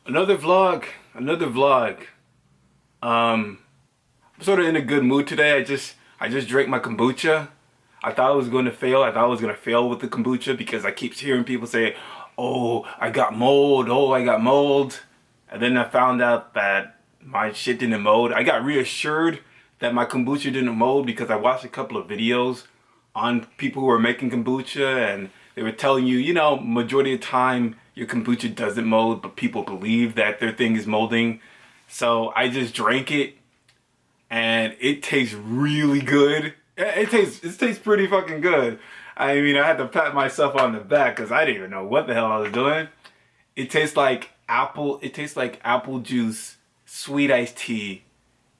Another vlog, another vlog. I'm sort of in a good mood today. I just drank my kombucha. I thought I was going to fail. I thought I was going to fail with the kombucha because I keep hearing people say, "Oh, I got mold. Oh, I got mold." And then I found out that my shit didn't mold. I got reassured that my kombucha didn't mold because I watched a couple of videos on people who are making kombucha, and they were telling you, majority of the time your kombucha doesn't mold, but people believe that their thing is molding. So I just drank it, and it tastes really good. It tastes pretty fucking good. I mean, I had to pat myself on the back because I didn't even know what the hell I was doing. It tastes like apple. It tastes like apple juice, sweet iced tea,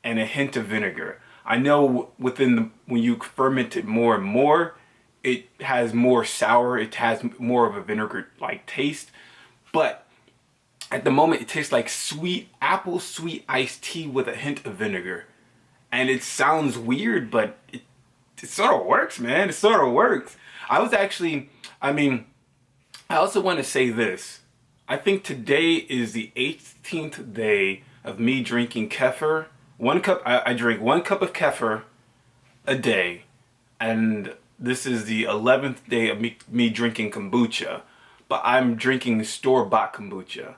and a hint of vinegar. I know when you ferment it more and more, it has more sour. It has more of a vinegar like taste, but at the moment it tastes like sweet apple, sweet iced tea with a hint of vinegar. And it sounds weird, but it sort of works, man. It sort of works. I was actually, I mean, I also want to say this. I think today is the 18th day of me drinking kefir. I drink 1 cup of kefir a day, and this is the 11th day of me drinking kombucha. But I'm drinking store-bought kombucha.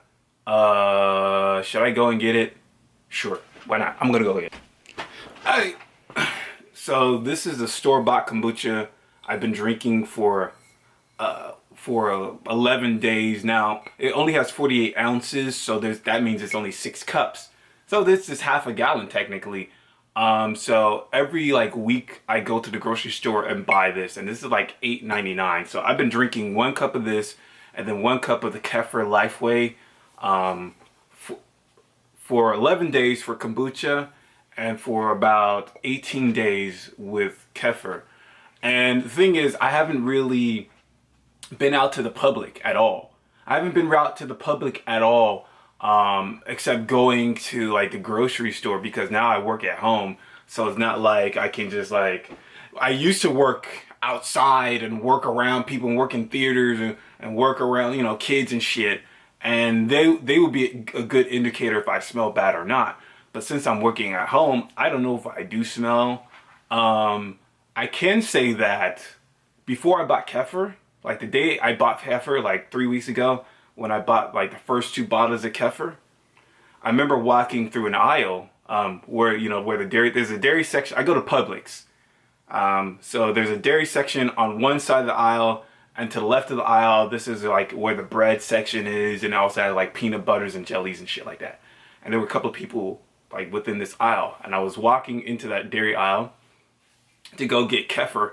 Should I go and get it? Sure, why not? I'm gonna go get it. Alright, so this is a store-bought kombucha I've been drinking for 11 days now. It only has 48 ounces, so that means it's only 6 cups. So this is half a gallon technically. So every week I go to the grocery store and buy this, and this is like $8.99. So I've been drinking 1 cup of this and then 1 cup of the Kefir Lifeway for 11 days for kombucha and for about 18 days with kefir. And the thing is, I haven't really been out to the public at all. I haven't been out to the public at all, except going to the grocery store, because now I work at home. So it's not like I can just I used to work outside and work around people and work in theaters and work around, kids and shit. And they would be a good indicator if I smell bad or not. But since I'm working at home, I don't know if I do smell. I can say that before I bought kefir, the day I bought kefir 3 weeks ago, when I bought the first 2 bottles of kefir, I remember walking through an aisle where there's a dairy section. I go to Publix. So there's a dairy section on one side of the aisle, and to the left of the aisle, this is where the bread section is, and it also has peanut butters and jellies and shit like that. And there were a couple of people within this aisle, and I was walking into that dairy aisle to go get kefir,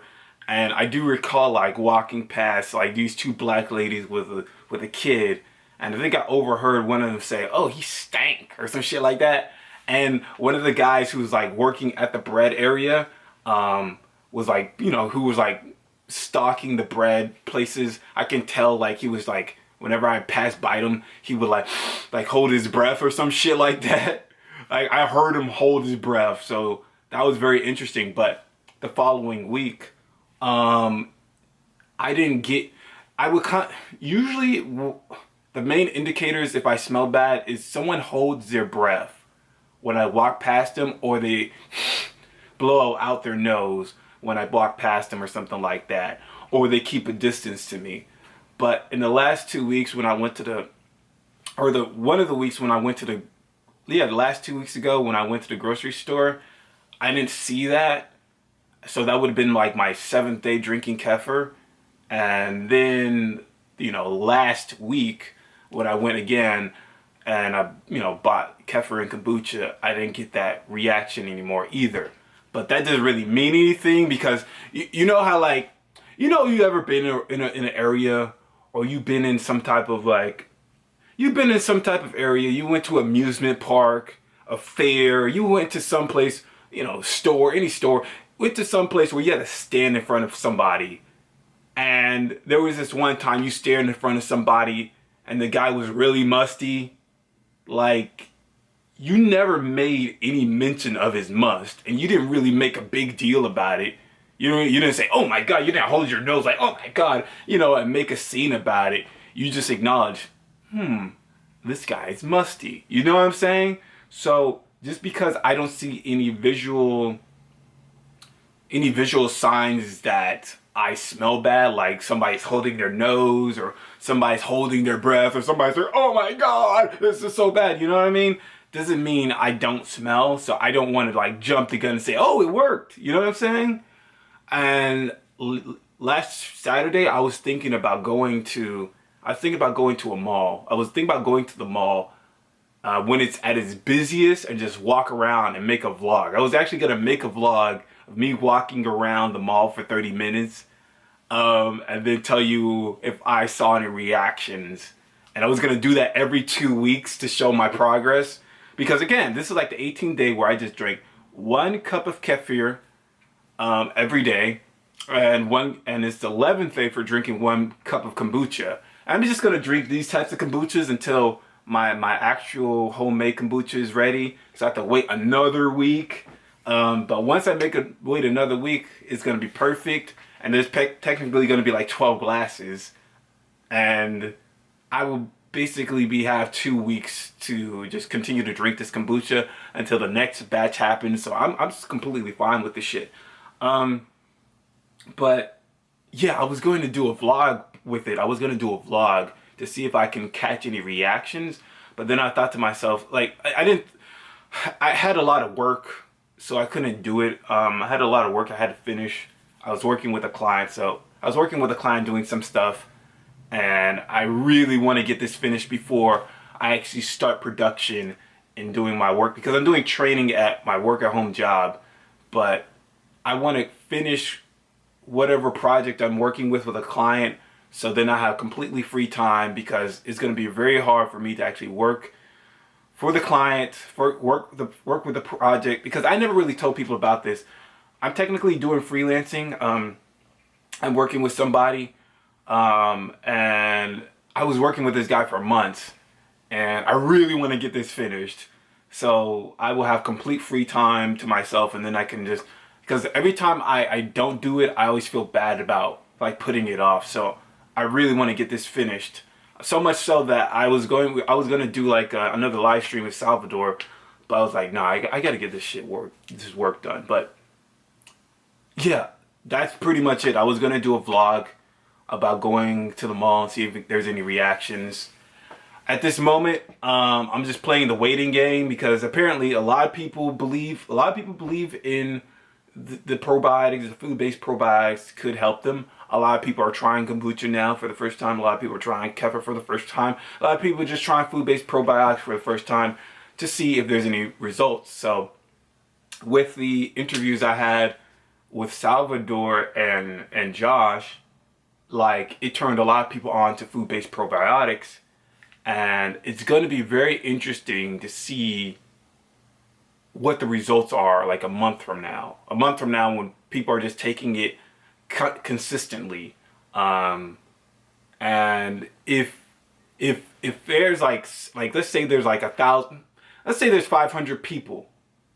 and I do recall walking past these 2 black ladies with a kid, and I think I overheard one of them say, "Oh, he stank," or some shit like that. And one of the guys who was working at the bread area was who was stocking the bread places. I can tell he was whenever I passed by him, he would hold his breath or some shit like that. I heard him hold his breath, so that was very interesting. But the following week, I didn't get. Usually the main indicators if I smell bad is someone holds their breath when I walk past them, or they blow out their nose when I walk past them or something like that, or they keep a distance to me. But in the last 2 weeks when I went to the last 2 weeks ago when I went to the grocery store, I didn't see that. So that would have been my 7th day drinking kefir. And then, last week when I went again and I, bought kefir and kombucha, I didn't get that reaction anymore either. But that doesn't really mean anything, because you know how you ever been in an area, or you've been in some type of area, you went to an amusement park, a fair, you went to some place, store, any store, went to some place where you had to stand in front of somebody. And there was this one time you stared in front of somebody and the guy was really musty. You never made any mention of his must, and you didn't really make a big deal about it. You didn't say, "Oh my God," you didn't hold your nose "Oh my God," and make a scene about it. You just acknowledge, this guy's musty. You know what I'm saying? So just because I don't see any visual signs that I smell bad, like somebody's holding their nose or somebody's holding their breath or somebody's like, oh my God, this is so bad. You know what I mean? Doesn't mean I don't smell. So I don't want to like jump the gun and say, oh, it worked. You know what I'm saying? And last Saturday, I was thinking about going to a mall. I was thinking about going to the mall when it's at its busiest and just walk around and make a vlog. I was actually going to make a vlog of me walking around the mall for 30 minutes and then tell you if I saw any reactions. And I was going to do that every 2 weeks to show my progress. Because again, this is like the 18th day where I just drank 1 cup of kefir every day. And it's the 11th day for drinking 1 cup of kombucha. I'm just going to drink these types of kombuchas until my actual homemade kombucha is ready. So I have to wait another week. But once I wait another week, it's going to be perfect. And there's technically going to be like 12 glasses. And I will basically have 2 weeks to just continue to drink this kombucha until the next batch happens. So I'm just completely fine with this shit. But yeah, I was going to do a vlog with it. I was going to do a vlog to see if I can catch any reactions. But then I thought to myself, like, I had a lot of work, so I couldn't do it. I had a lot of work I had to finish. I was working with a client, doing some stuff. And I really want to get this finished before I actually start production and doing my work. Because I'm doing training at my work at home job. But I want to finish whatever project I'm working with a client, so then I have completely free time, because it's going to be very hard for me to actually work for the client, work with the project, because I never really told people about this. I'm technically doing freelancing. I'm working with somebody, and I was working with this guy for months, and I really want to get this finished, so I will have complete free time to myself, and then I can just, because every time I don't do it, I always feel bad about like putting it off. So I really want to get this finished. So much so that I was going to do like another live stream with Salvador, but I was like, no, I got to get this work done. But yeah, that's pretty much it. I was going to do a vlog about going to the mall and see if there's any reactions. At this moment, I'm just playing the waiting game, because apparently a lot of people believe in the probiotics, the food-based probiotics could help them. A lot of people are trying kombucha now for the first time. A lot of people are trying kefir for the first time. A lot of people are just trying food-based probiotics for the first time to see if there's any results. So with the interviews I had with Salvador and Josh, like, it turned a lot of people on to food-based probiotics. And it's going to be very interesting to see what the results are like a month from now. A month from now, when people are just taking it consistently. And if there's like let's say there's like 1,000, let's say there's 500 people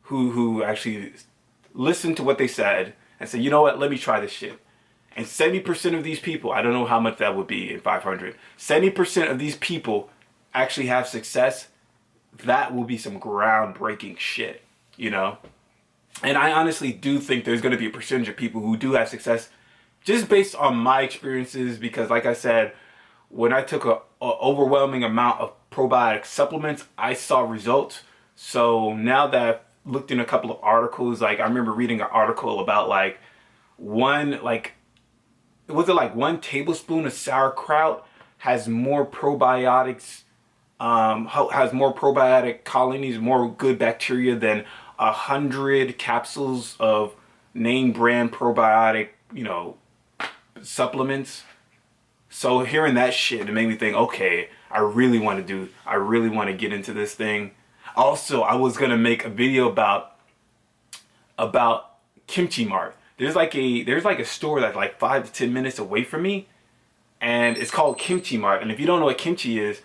who actually listened to what they said and said, you know what, let me try this shit. And 70% of these people, I don't know how much that would be in 500, 70% of these people actually have success. That will be some groundbreaking shit, you know? And I honestly do think there's going to be a percentage of people who do have success just based on my experiences, because like I said, when I took a overwhelming amount of probiotic supplements, I saw results. So now that I've looked in a couple of articles, like I remember reading an article about like one tablespoon of sauerkraut has more probiotics, has more probiotic colonies, more good bacteria than 100 capsules of name brand probiotic, supplements. So hearing that shit, it made me think, okay, I really want to get into this thing. Also, I was gonna make a video about Kimchi Mart. There's like a store that's like 5 to 10 minutes away from me, and it's called Kimchi Mart. And if you don't know what kimchi is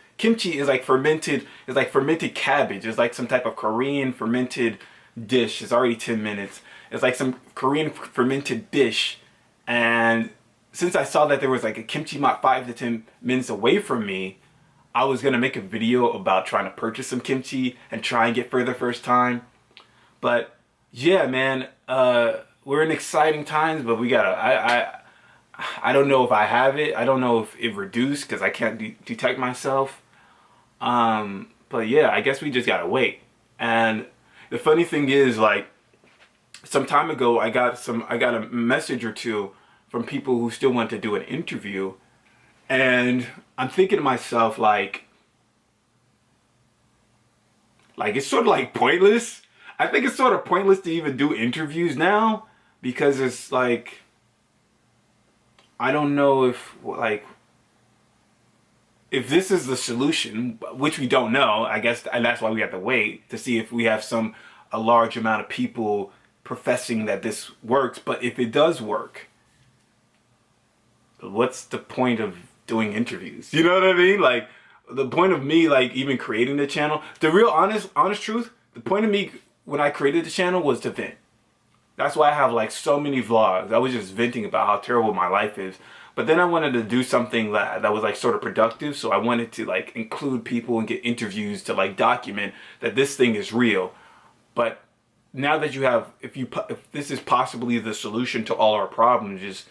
like fermented cabbage. It's like some type of Korean fermented dish. It's already 10 minutes. It's like some Korean fermented dish. And since I saw that there was like a Kimchi Mart 5 to 10 minutes away from me, I was gonna make a video about trying to purchase some kimchi and try and get for the first time. But yeah, man, we're in exciting times, but we gotta. I don't know if I have it. I don't know if it reduced because I can't detect myself. But yeah, I guess we just gotta wait. And the funny thing is, like, some time ago, I got a message or two from people who still want to do an interview, and I'm thinking to myself, like it's sort of like pointless. I think it's sort of pointless to even do interviews now because it's like, I don't know if this is the solution, which we don't know, I guess, and that's why we have to wait to see if we have a large amount of people professing that this works. But if it does work, what's the point of doing interviews? You know what I mean? Like, the point of me, like, even creating the channel, the real honest truth, the point of me when I created the channel was to vent. That's why I have like so many vlogs. I was just venting about how terrible my life is. But then I wanted to do something that was like sort of productive. So I wanted to like include people and get interviews to like document that this thing is real. But now that you have, if this is possibly the solution to all our problems, just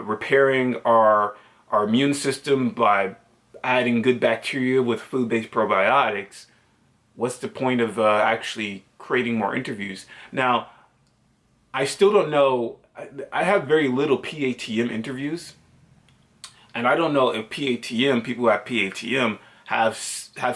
repairing our immune system by adding good bacteria with food-based probiotics, what's the point of actually creating more interviews? Now, I still don't know. I have very little PATM interviews, and I don't know if people who have PATM have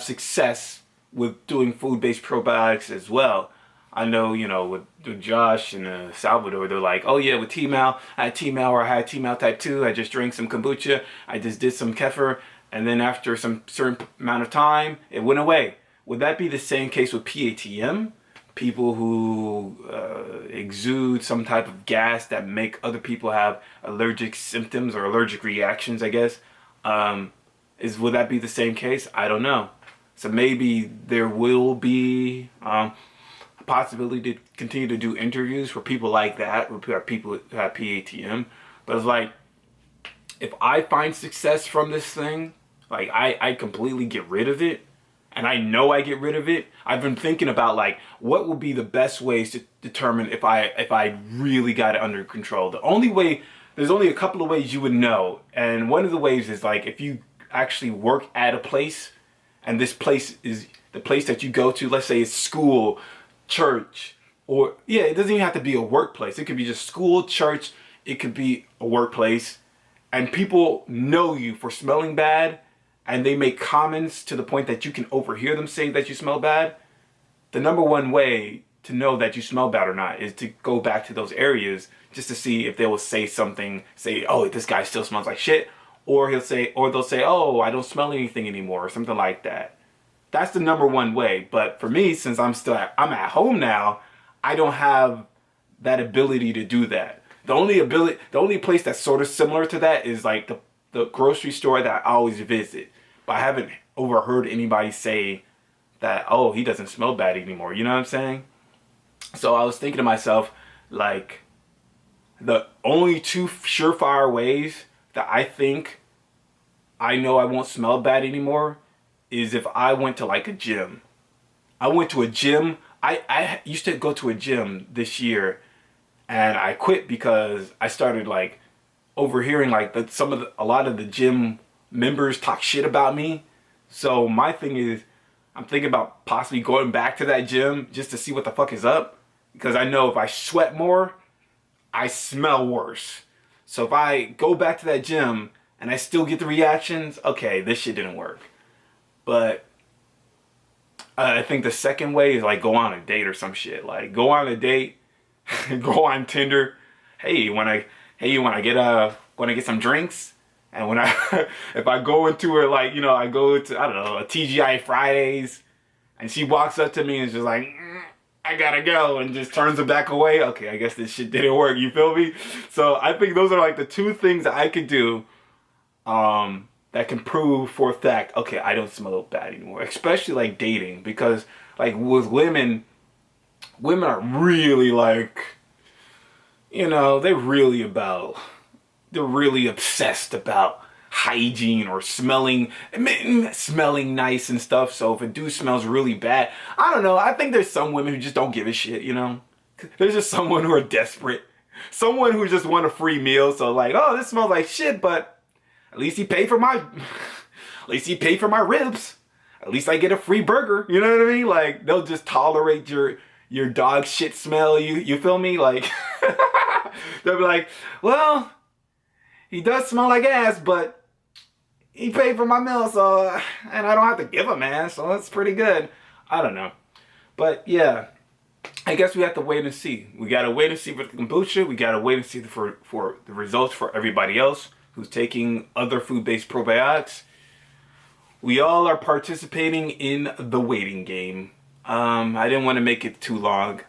success with doing food-based probiotics as well. I know, with Josh and Salvador, they're like, oh yeah, with T-Mal, I had T-Mal, or I had T-Mal type 2, I just drank some kombucha, I just did some kefir, and then after some certain amount of time, it went away. Would that be the same case with PATM? People who exude some type of gas that make other people have allergic symptoms or allergic reactions, I guess. Would that be the same case? I don't know. So maybe there will be a possibility to continue to do interviews for people like that, or people who have PATM. But it's like, if I find success from this thing, like I completely get rid of it, and I know I get rid of it. I've been thinking about like what would be the best ways to determine if I really got it under control. There's only a couple of ways you would know, and one of the ways is like if you actually work at a place, and this place is the place that you go to. Let's say it's school, church, or yeah, it doesn't even have to be a workplace. It could be just school, church. It could be a workplace, and people know you for smelling bad, and they make comments to the point that you can overhear them saying that you smell bad. The number one way to know that you smell bad or not is to go back to those areas just to see if they will say something, say, oh, this guy still smells like shit, or they'll say, oh, I don't smell anything anymore, or something like that. That's the number one way. But for me, since I'm at home now, I don't have that ability to do that. The only place that's sort of similar to that is like the grocery store that I always visit. But I haven't overheard anybody say that, oh, he doesn't smell bad anymore. You know what I'm saying? So I was thinking to myself, like, the only two surefire ways that I think I know I won't smell bad anymore is if I went to like a gym. I went to a gym. I used to go to a gym this year, and I quit because I started like overhearing like a lot of the gym members talk shit about me. So my thing is, I'm thinking about possibly going back to that gym just to see what the fuck is up, because I know if I sweat more, I smell worse. So if I go back to that gym and I still get the reactions, okay, this shit didn't work. But I think the second way is like go on a date or some shit. Like go on a date, go on Tinder. Hey, you wanna get some drinks? And when if I go into her, like, I go to, I don't know, a TGI Fridays, and she walks up to me and is just like, I gotta go, and just turns her back away. Okay, I guess this shit didn't work, you feel me? So I think those are like the two things that I could do that can prove for a fact, okay, I don't smell bad anymore. Especially like dating, because like with women are really like, they're really obsessed about hygiene or smelling nice and stuff. So if a dude smells really bad, I don't know. I think there's some women who just don't give a shit, you know? There's just someone who are desperate. Someone who just want a free meal. So like, oh, this smells like shit, but at least he paid for my, at least he paid for my ribs. At least I get a free burger. You know what I mean? Like, they'll just tolerate your dog shit smell. You feel me? Like, they'll be like, well, he does smell like ass, but he paid for my meal, so, and I don't have to give him ass, so that's pretty good. I don't know. But yeah, I guess we have to wait and see. We gotta wait and see for the kombucha. We gotta wait and see for the results for everybody else who's taking other food-based probiotics. We all are participating in the waiting game. I didn't want to make it too long.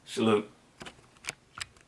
Salute.